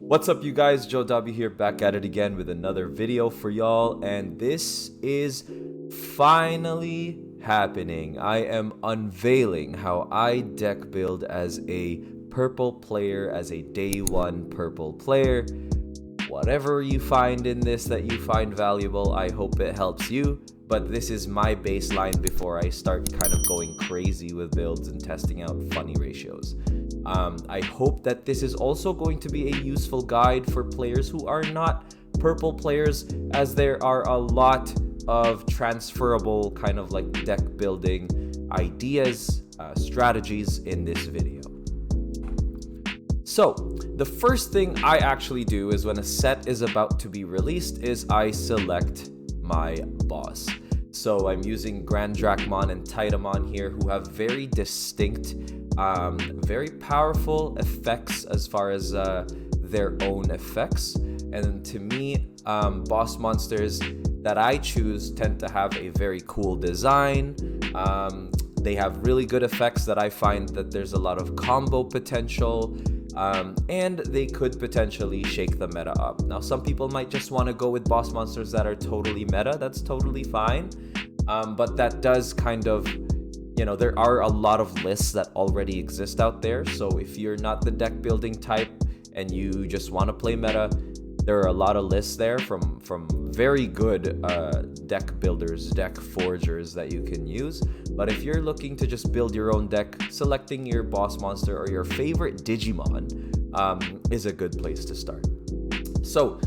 What's up, you guys? Joe W here, back at it again with another video for y'all, and this is finally happening. I am unveiling how I deck build as a purple player, as a day one purple player. Whatever you find in this that you find valuable, I hope it helps you, but this is my baseline before I start kind of going crazy with builds and testing out funny ratios. I hope that this is also going to be a useful guide for players who are not purple players, as there are a lot of transferable kind of like deck building ideas, strategies in this video. So the first thing I actually do is when a set is about to be released is I select my boss. So I'm using GrandDrakmon and Titamon here, who have very distinct, very powerful effects as far as their own effects. And to me, boss monsters that I choose tend to have a very cool design. They have really good effects that I find that there's a lot of combo potential. And they could potentially shake the meta up. Now, some people might just want to go with boss monsters that are totally meta. That's totally fine. But that does kind of, there are a lot of lists that already exist out there. So if you're not the deck building type and you just want to play meta, there are a lot of lists there from very good deck builders, deck forgers that you can use. But if you're looking to just build your own deck, selecting your boss monster or your favorite Digimon is a good place to start. So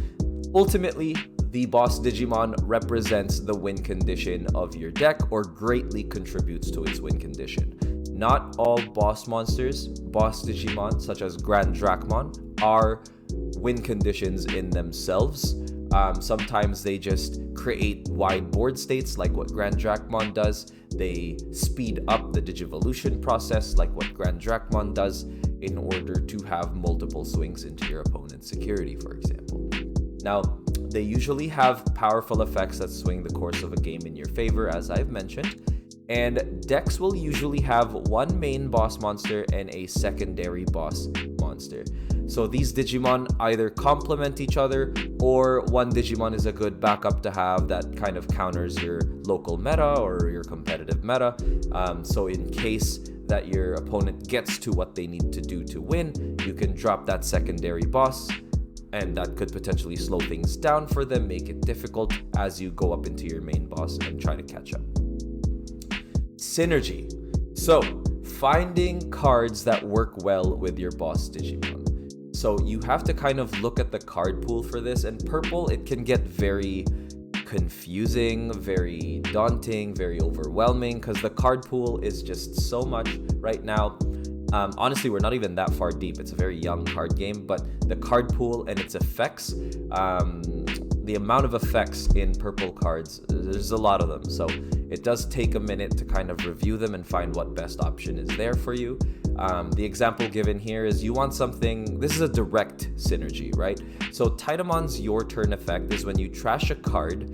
ultimately, the boss Digimon represents the win condition of your deck or greatly contributes to its win condition. Not all boss monsters, boss Digimon, such as GrandDrakmon, are win conditions in themselves. Sometimes they just create wide board states like what GrandDrakmon does. They speed up the Digivolution process like what GrandDrakmon does in order to have multiple swings into your opponent's security, for example. Now, they usually have powerful effects that swing the course of a game in your favor, as I've mentioned. And decks will usually have one main boss monster and a secondary boss monster. So these Digimon either complement each other, or one Digimon is a good backup to have that kind of counters your local meta or your competitive meta. So in case that your opponent gets to what they need to do to win, you can drop that secondary boss, and that could potentially slow things down for them, make it difficult as you go up into your main boss and try to catch up. Synergy. So finding cards that work well with your boss Digimon. So you have to kind of look at the card pool for this, and purple, it can get very confusing, very daunting, very overwhelming, because the card pool is just so much right now. Honestly, we're not even that far deep. It's a very young card game, but the card pool and its effects, the amount of effects in purple cards, there's a lot of them. So it does take a minute to kind of review them and find what best option is there for you. The example given here is you want something, this is a direct synergy, right? So Titamon's Your Turn effect is when you trash a card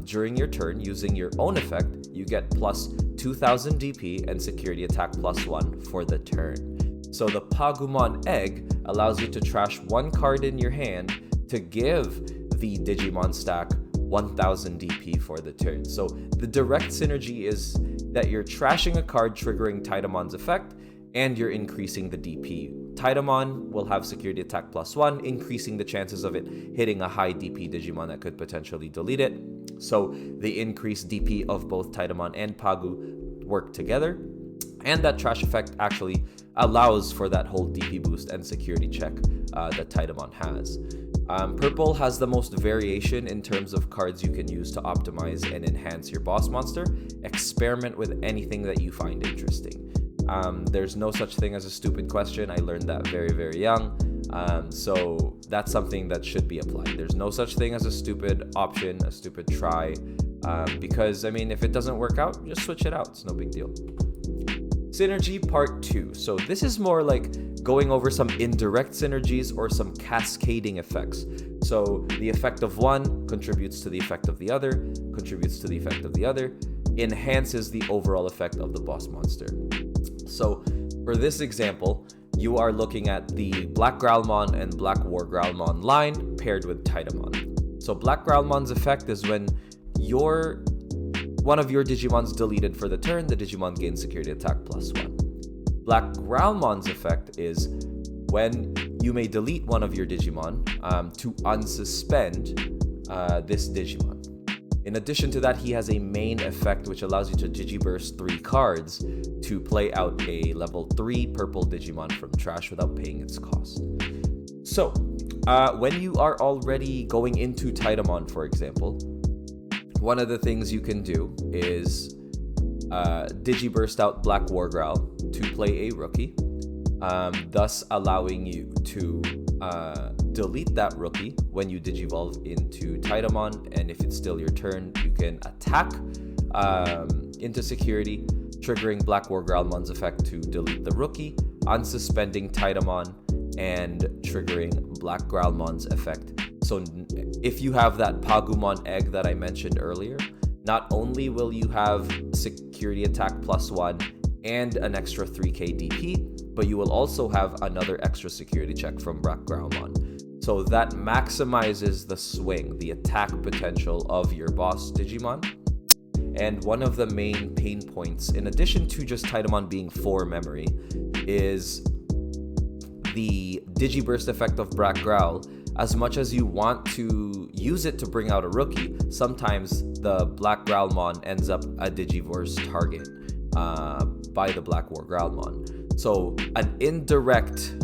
during your turn using your own effect, you get plus 2000 DP and security attack +1 for the turn. So the Pagumon Egg allows you to trash one card in your hand to give the Digimon stack 1000 DP for the turn. So the direct synergy is that you're trashing a card triggering Titamon's effect and you're increasing the DP. Titamon will have security attack +1, increasing the chances of it hitting a high DP Digimon that could potentially delete it. So the increased DP of both Titamon and Pagu work together, and that trash effect actually allows for that whole DP boost and security check that Titamon has. Purple has the most variation in terms of cards you can use to optimize and enhance your boss monster. Experiment with anything that you find interesting. There's no such thing as a stupid question. I learned that very, very young. So that's something that should be applied. There's no such thing as a stupid option, a stupid try, because, if it doesn't work out, just switch it out. It's no big deal. Synergy part 2. So this is more like going over some indirect synergies or some cascading effects. So the effect of one contributes to the effect of the other, contributes to the effect of the other, enhances the overall effect of the boss monster. So for this example, you are looking at the Black Growlmon and Black War Growlmon line paired with Titamon. So Black Growlmon's effect is when one of your Digimon's deleted for the turn, the Digimon gains security attack +1. Black Growlmon's effect is when you may delete one of your Digimon to unsuspend this Digimon. In addition to that, he has a main effect which allows you to Digiburst 3 cards to play out a level 3 purple Digimon from trash without paying its cost. So, when you are already going into Titamon, for example, one of the things you can do is Digiburst out Black Wargrowl to play a rookie, thus allowing you to delete that rookie when you Digivolve into Titamon, and if it's still your turn, you can attack into security, triggering Black Wargrowlmon's effect to delete the rookie, unsuspending Titamon, and triggering Black Growlmon's effect. So if you have that Pagumon egg that I mentioned earlier, not only will you have security attack +1 and an extra 3k DP, but you will also have another extra security check from Black Growlmon. So that maximizes the swing, the attack potential of your boss Digimon. And one of the main pain points, in addition to just Titamon being 4 memory, is the Digiburst effect of Black Growl. As much as you want to use it to bring out a rookie, sometimes the Black Growlmon ends up a Digiverse target by the Black War Growlmon. So an indirect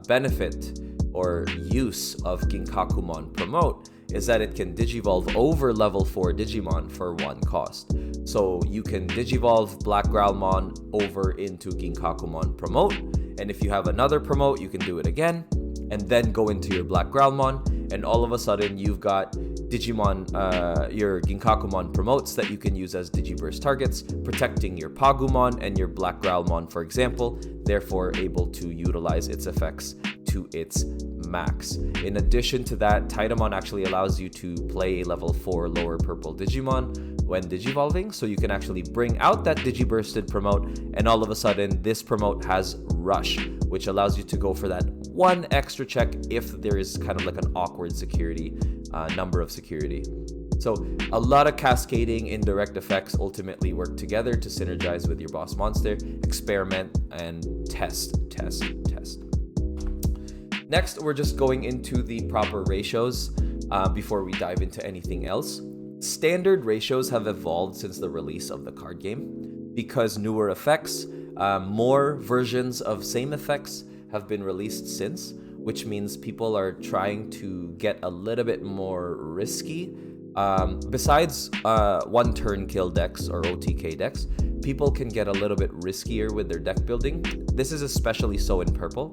benefit or use of Ginkakumon Promote is that it can Digivolve over level 4 Digimon for 1 cost. So you can Digivolve Black Growlmon over into Ginkakumon Promote, and if you have another Promote, you can do it again, and then go into your Black Growlmon, and all of a sudden you've got Digimon, your Ginkakumon Promotes that you can use as Digiburst targets, protecting your Pagumon and your Black Growlmon, for example, therefore able to utilize its effects to its max. In addition to that, Titamon actually allows you to play a level 4 lower purple Digimon when Digivolving, so you can actually bring out that Digibursted Promote, and all of a sudden this Promote has Rush, which allows you to go for that 1 extra check if there is kind of like an awkward security, number of security. So a lot of cascading indirect effects ultimately work together to synergize with your boss monster, experiment, and test. Next, we're just going into the proper ratios before we dive into anything else. Standard ratios have evolved since the release of the card game because newer effects, more versions of same effects have been released since, which means people are trying to get a little bit more risky. Besides one-turn kill decks or OTK decks, people can get a little bit riskier with their deck building. This is especially so in purple.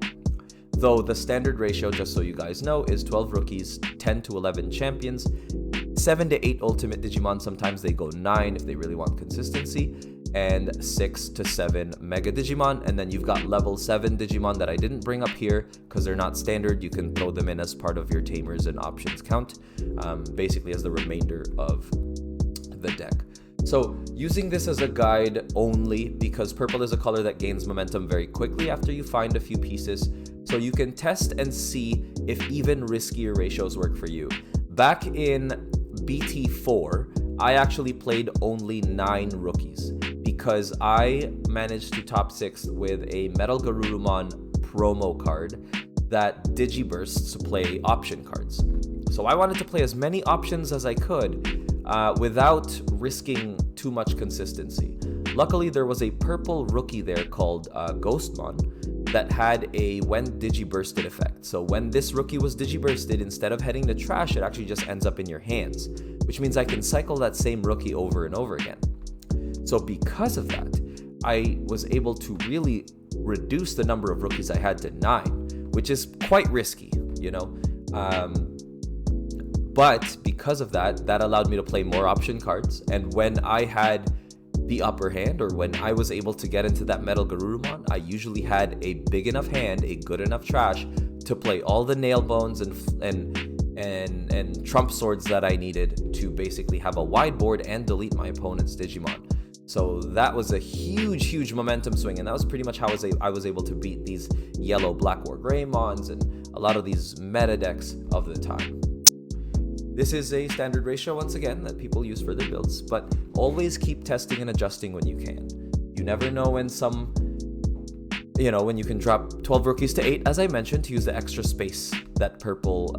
Though the standard ratio, just so you guys know, is 12 rookies, 10 to 11 champions, 7 to 8 ultimate Digimon, sometimes they go 9 if they really want consistency, and 6 to 7 Mega Digimon, and then you've got level 7 Digimon that I didn't bring up here because they're not standard. You can throw them in as part of your Tamers and options count, basically as the remainder of the deck. So using this as a guide only because purple is a color that gains momentum very quickly after you find a few pieces, so you can test and see if even riskier ratios work for you. Back in BT4, I actually played only 9 rookies because I managed to top 6th with a Metal Garurumon promo card that Digibursts to play option cards. So I wanted to play as many options as I could without risking too much consistency. Luckily, there was a purple rookie there called Ghostmon that had a when Digibursted effect. So when this rookie was Digibursted, instead of heading to trash, it actually just ends up in your hands, which means I can cycle that same rookie over and over again. So because of that, I was able to really reduce the number of rookies I had to 9, which is quite risky, you know? But because of that, that allowed me to play more option cards. And when I had the upper hand, or when I was able to get into that Metal Garurumon, I usually had a big enough hand, a good enough trash to play all the nail bones and trump swords that I needed to basically have a wide board and delete my opponent's Digimon. So that was a huge momentum swing, and that was pretty much how I was able to beat these yellow, black, or gray mons and a lot of these meta decks of the time. This is a standard ratio, once again, that people use for their builds, but always keep testing and adjusting when you can. You never know when when you can drop 12 rookies to 8, as I mentioned, to use the extra space that purple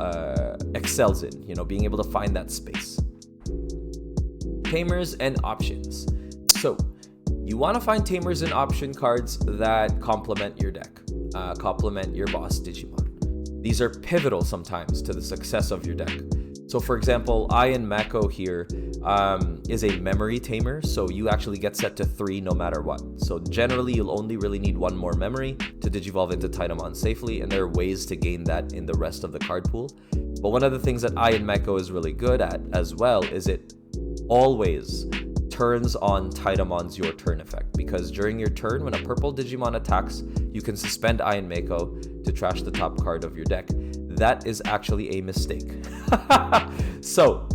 excels in, being able to find that space. Tamers and options. So, you want to find Tamers and option cards that complement your deck, complement your boss Digimon. These are pivotal sometimes to the success of your deck. So for example, Ian Mako here is a memory tamer, so you actually get set to 3 no matter what. So generally, you'll only really need 1 more memory to digivolve into Titamon safely, and there are ways to gain that in the rest of the card pool. But one of the things that Ian Mako is really good at as well is it always turns on Titamon's Your Turn effect, because during your turn, when a purple Digimon attacks, you can suspend Ian Mako to trash the top card of your deck. That is actually a mistake. So,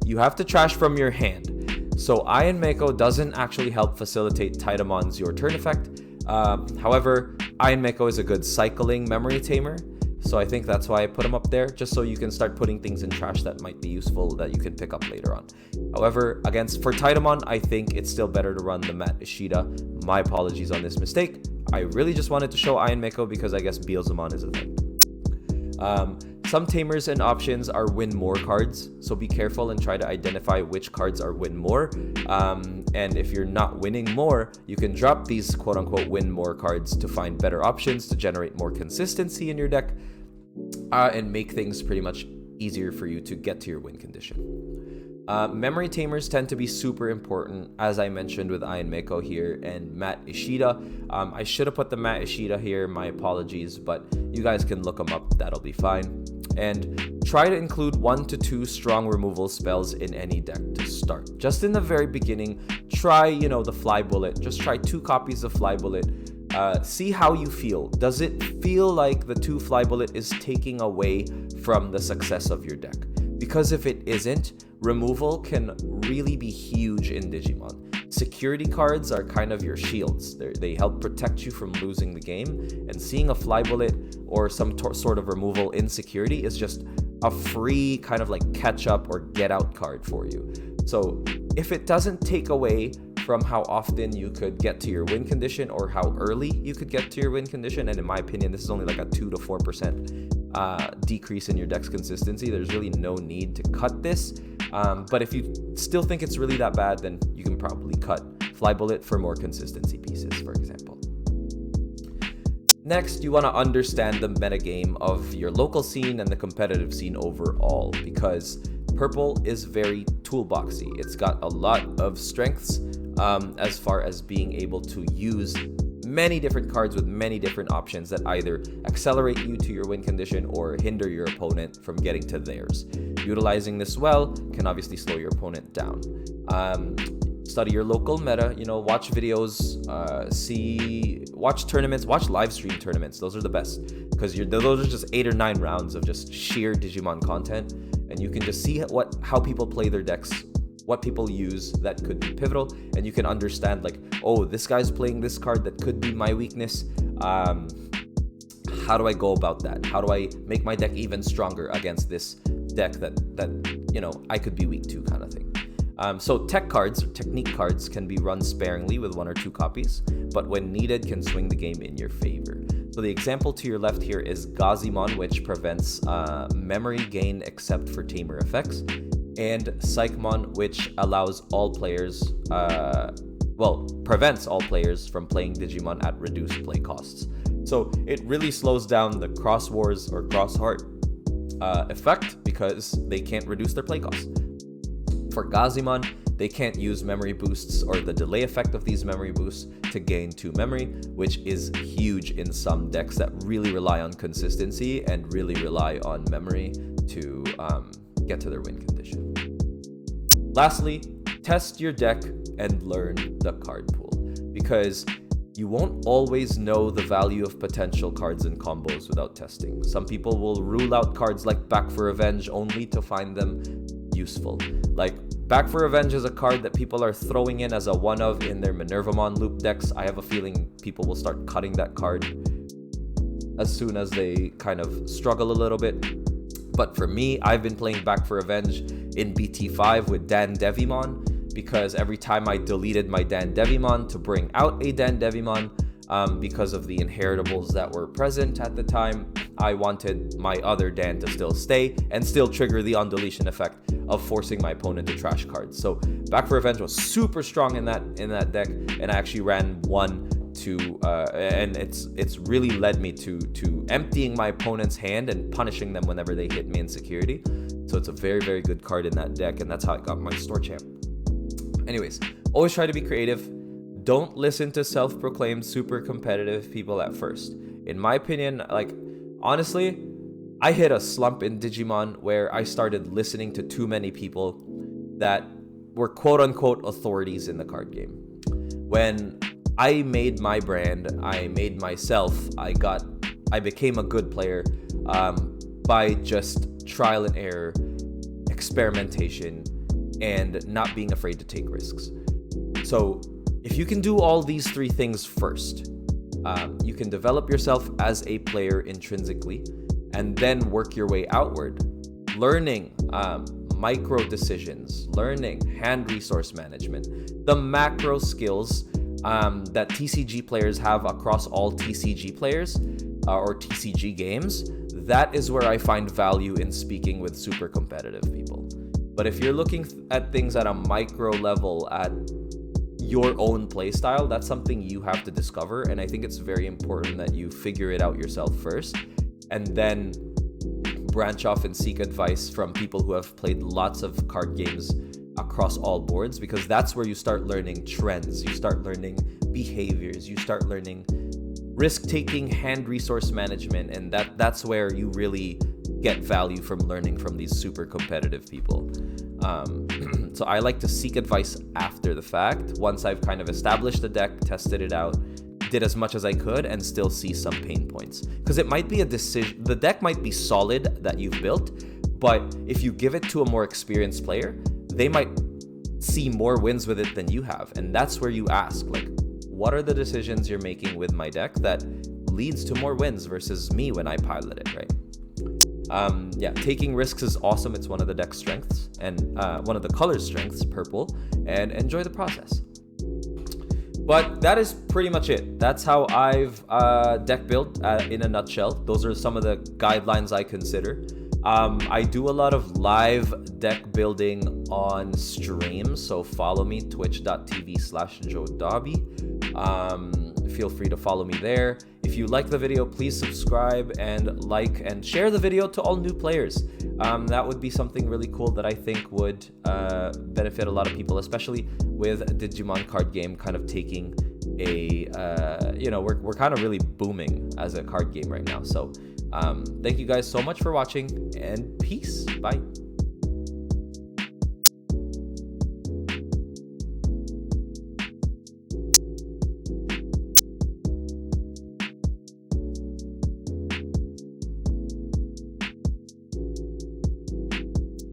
you have to trash from your hand. So Ian Mako doesn't actually help facilitate Titamon's Your Turn effect. However, Ian Mako is a good cycling memory tamer, so I think that's why I put him up there, just so you can start putting things in trash that might be useful that you can pick up later on. However, for Titamon, I think it's still better to run the Matt Ishida. My apologies on this mistake. I really just wanted to show Ian Mako because I guess Beelzemon is a thing. Some tamers and options are win more cards, so be careful and try to identify which cards are win more. And if you're not winning more, you can drop these quote-unquote win more cards to find better options to generate more consistency in your deck, and make things pretty much easier for you to get to your win condition. Memory tamers tend to be super important, as I mentioned with Ian Mako here and Matt Ishida. I should have put the Matt Ishida here, my apologies, but you guys can look them up, that'll be fine. And try to include 1 to 2 strong removal spells in any deck to start. Just in the very beginning, try, the Fly Bullet. Just try 2 copies of Fly Bullet. See how you feel. Does it feel like the 2 Fly Bullet is taking away from the success of your deck? Because if it isn't, removal can really be huge in Digimon. Security cards are kind of your shields. They help protect you from losing the game, and seeing a Fly Bullet or some sort of removal in security is just a free kind of like catch up or get out card for you. So if it doesn't take away from how often you could get to your win condition or how early you could get to your win condition, and in my opinion this is only like a 2 to 4% decrease in your deck's consistency, there's really no need to cut this. But if you still think it's really that bad, then you can probably cut Fly Bullet for more consistency pieces, for example. Next, you want to understand the metagame of your local scene and the competitive scene overall, because purple is very toolboxy. It's got a lot of strengths as far as being able to use many different cards with many different options that either accelerate you to your win condition or hinder your opponent from getting to theirs. Utilizing this well can obviously slow your opponent down. Study your local meta, watch videos, watch tournaments, watch live stream tournaments. Those are the best, because those are just 8 or 9 rounds of just sheer Digimon content, and you can just see how people play their decks, what people use that could be pivotal, and you can understand like, oh, this guy's playing this card that could be my weakness. How do I go about that? How do I make my deck even stronger against this deck that I could be weak to, kind of thing. So tech cards, or technique cards, can be run sparingly with 1 or 2 copies, but when needed can swing the game in your favor. So the example to your left here is Gazimon, which prevents memory gain except for tamer effects, and Psychmon, which allows all players, prevents all players from playing Digimon at reduced play costs. So it really slows down the Cross Wars or Cross Heart effect, because they can't reduce their play costs. For Gazimon, they can't use memory boosts or the delay effect of these memory boosts to gain 2 memory, which is huge in some decks that really rely on consistency and really rely on memory to get to their win condition. Lastly, test your deck and learn the card pool, because you won't always know the value of potential cards and combos without testing. Some people will rule out cards like Back for Revenge only to find them useful. Like Back for Revenge is a card that people are throwing in as a one-of in their Minervamon loop decks. I have a feeling people will start cutting that card as soon as they kind of struggle a little bit. But for me, I've been playing Back for Revenge in BT5 with Dan Devimon, because every time I deleted my Dan Devimon to bring out a Dan Devimon, because of the inheritables that were present at the time, I wanted my other Dan to still stay and still trigger the on-deletion effect of forcing my opponent to trash cards. So Back for Revenge was super strong in that deck, and I actually ran one to and it's really led me to emptying my opponent's hand and punishing them whenever they hit me in security. So it's a very, very good card in that deck, and that's how I got my store champ. Anyways, always try to be creative. Don't listen to self-proclaimed super competitive people at first. In my opinion, like, honestly, I hit a slump in Digimon where I started listening to too many people that were quote-unquote authorities in the card game. When I made my brand, I made myself, I became a good player by just trial and error, experimentation, and not being afraid to take risks. So if you can do all these three things first, you can develop yourself as a player intrinsically, and then work your way outward, learning micro decisions, learning hand resource management, the macro skills that TCG players have across all TCG players or TCG games. That is where I find value in speaking with super competitive people. But if you're looking at things at a micro level, at your own playstyle, that's something you have to discover. And I think it's very important that you figure it out yourself first, and then branch off and seek advice from people who have played lots of card games across all boards, because that's where you start learning trends, you start learning behaviors, you start learning risk-taking, hand resource management, and that's where you really get value from learning from these super competitive people. So I like to seek advice after the fact, once I've kind of established the deck, tested it out, did as much as I could, and still see some pain points. Because it might be a decision, the deck might be solid that you've built, but if you give it to a more experienced player, they might see more wins with it than you have. And that's where you ask, like, what are the decisions you're making with my deck that leads to more wins versus me when I pilot it, right? Yeah, taking risks is awesome. It's one of the deck's strengths, and one of the color's strengths, purple, and enjoy the process. But that is pretty much it. That's how I've deck built in a nutshell. Those are some of the guidelines I consider. I do a lot of live deck building on stream, so follow me, twitch.tv/JoeDobby. Feel free to follow me there. If you like the video, please subscribe and like and share the video to all new players. That would be something really cool that I think would benefit a lot of people, especially with Digimon card game kind of taking a, we're kind of really booming as a card game right now. So thank you guys so much for watching, and peace. Bye.